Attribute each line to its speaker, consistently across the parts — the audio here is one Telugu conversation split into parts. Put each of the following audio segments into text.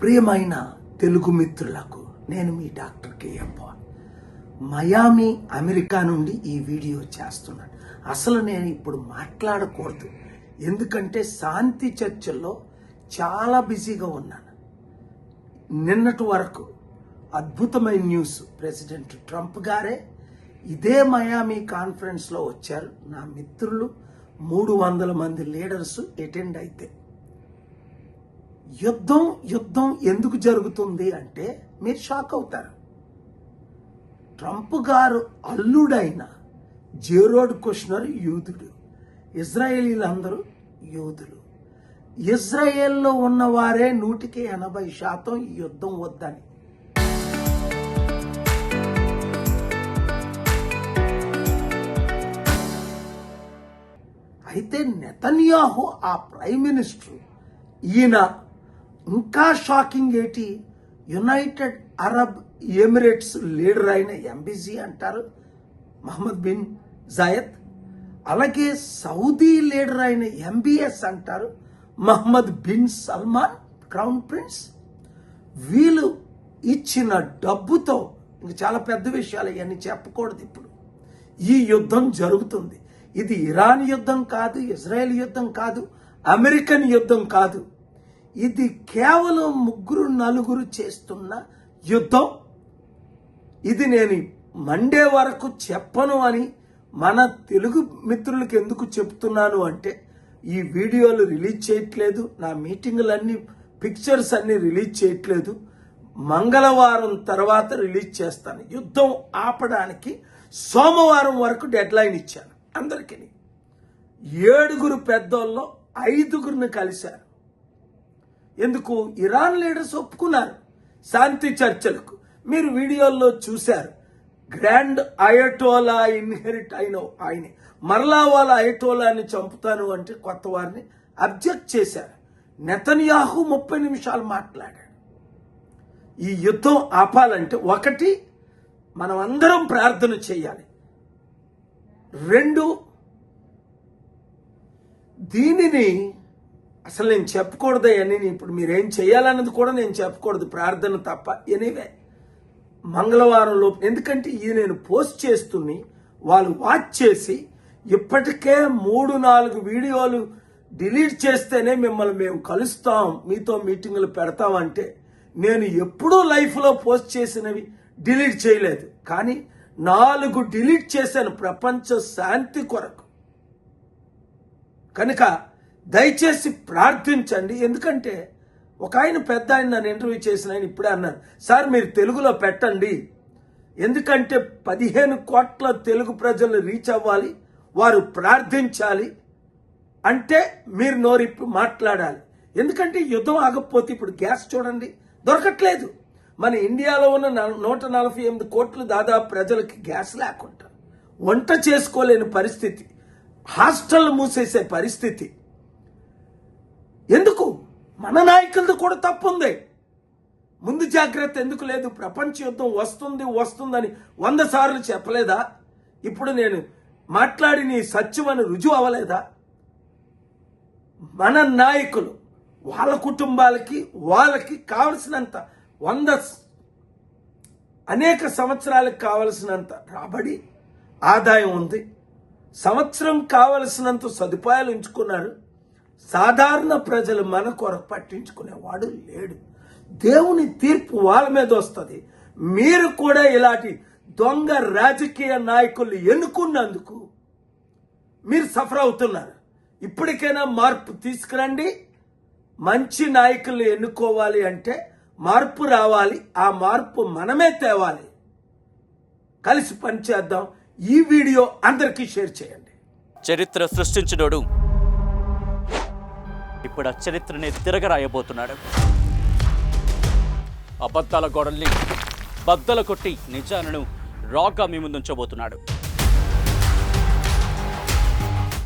Speaker 1: ప్రియమైన తెలుగు మిత్రులకు నేను మీ doctor KM Paul. Miami America నుండి ఈ వీడియో చేస్తున్నాను. అసలు నేను ఇప్పుడు మాట్లాడకూడదు, ఎందుకంటే శాంతి చర్చల్లో చాలా బిజీగా ఉన్నాను. నిన్నటి వరకు అద్భుతమైన న్యూస్, ప్రెసిడెంట్ ట్రంప్ గారే ఇదే మయామి కాన్ఫరెన్స్లో వచ్చారు. నా మిత్రులు 300 మంది లీడర్స్ అటెండ్ అయితే యుద్ధం ఎందుకు జరుగుతుంది అంటే మీరు షాక్ అవుతారు. ట్రంప్ గారు అల్లుడైన జేరోడ్ కుష్నర్ యూదుడు, ఇజ్రాయేలీలందరూ యూదులు. ఇజ్రాయెల్లో ఉన్నవారే 180% ఈ యుద్ధం వద్దని. అయితే నెతన్యాహు ఆ ప్రైమ్ మినిస్టర్, ఈయన ఇంకా షాకింగ్ ఏంటి, యునైటెడ్ అరబ్ ఎమిరేట్స్ లీడర్ అయిన ఎంబీజీ అంటారు మహమ్మద్ బిన్ జాయద్, అలాగే సౌదీ లీడర్ అయిన ఎంబీఎస్ అంటారు Mohammed bin Salman, crown prince. వీళ్ళు ఇచ్చిన డబ్బుతో, ఇంక చాలా పెద్ద విషయాలు ఇవన్నీ చెప్పకూడదు ఇప్పుడు, ఈ యుద్ధం జరుగుతుంది. ఇది ఇరాన్ యుద్ధం కాదు, ఇజ్రాయెల్ యుద్ధం కాదు, అమెరికన్ యుద్ధం కాదు. ఇది కేవలం 3-4 చేస్తున్న యుద్ధం. ఇది నేను మండే వరకు చెప్పను అని మన తెలుగు మిత్రులకు ఎందుకు చెప్తున్నాను అంటే, ఈ వీడియోలు రిలీజ్ చేయట్లేదు, నా మీటింగులన్నీ పిక్చర్స్ అన్ని రిలీజ్ చేయట్లేదు. మంగళవారం తర్వాత రిలీజ్ చేస్తాను. యుద్ధం ఆపడానికి సోమవారం వరకు డెడ్ లైన్ ఇచ్చాను అందరికీ. 7 పెద్దోళ్ళు 5 కలిశారు. ఎందుకు? ఇరాన్ లీడర్స్ ఒప్పుకున్నారు శాంతి చర్చలకు. మీరు వీడియోల్లో చూశారు. గ్రాండ్ అయటోలా ఇన్హెరిట్ అయిన ఆయనే మరలా వాళ్ళ అయటోలాని చంపుతాను అంటే కొత్త వారిని అబ్జెక్ట్ చేశారు. నెతన్యాహు 30 నిమిషాలు మాట్లాడాడు. ఈ యుద్ధం ఆపాలంటే 1, మనం అందరం ప్రార్థన చేయాలి. 2, దీనిని అసలు నేను చెప్పకూడదని, ఇప్పుడు మీరేం చేయాలన్నది కూడా నేను చెప్పకూడదు, ప్రార్థన తప్ప. ఎనీవే మంగళవారంలో, ఎందుకంటే ఇది నేను పోస్ట్ చేస్తుని వాళ్ళు వాచ్ చేసి ఇప్పటికే 3-4 వీడియోలు డిలీట్ చేస్తేనే మిమ్మల్ని మేము కలుస్తాం, మీతో మీటింగులు పెడతామంటే, నేను ఎప్పుడూ లైఫ్లో పోస్ట్ చేసినవి డిలీట్ చేయలేదు, కానీ 4 డిలీట్ చేశాను ప్రపంచ శాంతి కొరకు. కనుక దయచేసి ప్రార్థించండి. ఎందుకంటే ఒక ఆయన పెద్ద ఆయన నన్ను ఇంటర్వ్యూ చేసిన ఆయన ఇప్పుడే అన్నారు, సార్ మీరు తెలుగులో పెట్టండి, ఎందుకంటే 15 కోట్ల తెలుగు ప్రజలు రీచ్ అవ్వాలి, వారు ప్రార్థించాలి అంటే మీరు నోరిప్పి మాట్లాడాలి. ఎందుకంటే యుద్ధం ఆగకపోతే ఇప్పుడు గ్యాస్ చూడండి దొరకట్లేదు. మన ఇండియాలో ఉన్న 148 కోట్లు దాదాపు ప్రజలకి గ్యాస్ లేకుండా, వంట చేసుకోలేని పరిస్థితి, హాస్టల్ మూసేసే పరిస్థితి. ఎందుకు? మన నాయకులది కూడా తప్పుంది. ముందు జాగ్రత్త ఎందుకు లేదు? ప్రపంచ యుద్ధం వస్తుందని 100 సార్లు చెప్పలేదా? ఇప్పుడు నేను మాట్లాడి నీ సత్యమని రుజువు అవ్వలేదా? మన నాయకులు వాళ్ళ కుటుంబాలకి వాళ్ళకి కావలసినంత అనేక సంవత్సరాలకు కావలసినంత రాబడి, ఆదాయం ఉంది, సంవత్సరం కావలసినంత సదుపాయాలు ఉంచుకున్నారు. సాధారణ ప్రజలు మన కొరకు పట్టించుకునేవాడు లేడు. దేవుని తీర్పు వాళ్ళ మీద వస్తుంది. మీరు కూడా ఇలాంటి దొంగ రాజకీయ నాయకులు ఎన్నుకున్నందుకు మీరు సఫర్ అవుతున్నారు. ఇప్పటికైనా మార్పు తీసుకురండి. మంచి నాయకులు ఎన్నుకోవాలి అంటే మార్పు రావాలి. ఆ మార్పు మనమే తేవాలి. కలిసి పనిచేద్దాం. ఈ వీడియో అందరికీ షేర్ చేయండి.
Speaker 2: చరిత్ర సృష్టించినోడు ఇప్పుడు ఆ చరిత్రని తిరగరాయబోతున్నాడు. అబద్ధాల గోడల్ని బద్దలు కొట్టి నిజాలను రాగా మీ ముందుంచబోతున్నాడు.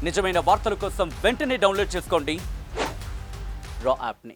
Speaker 2: నిజమైన వార్తల కోసం వెంటనే డౌన్లోడ్ చేసుకోండి రా యాప్ని.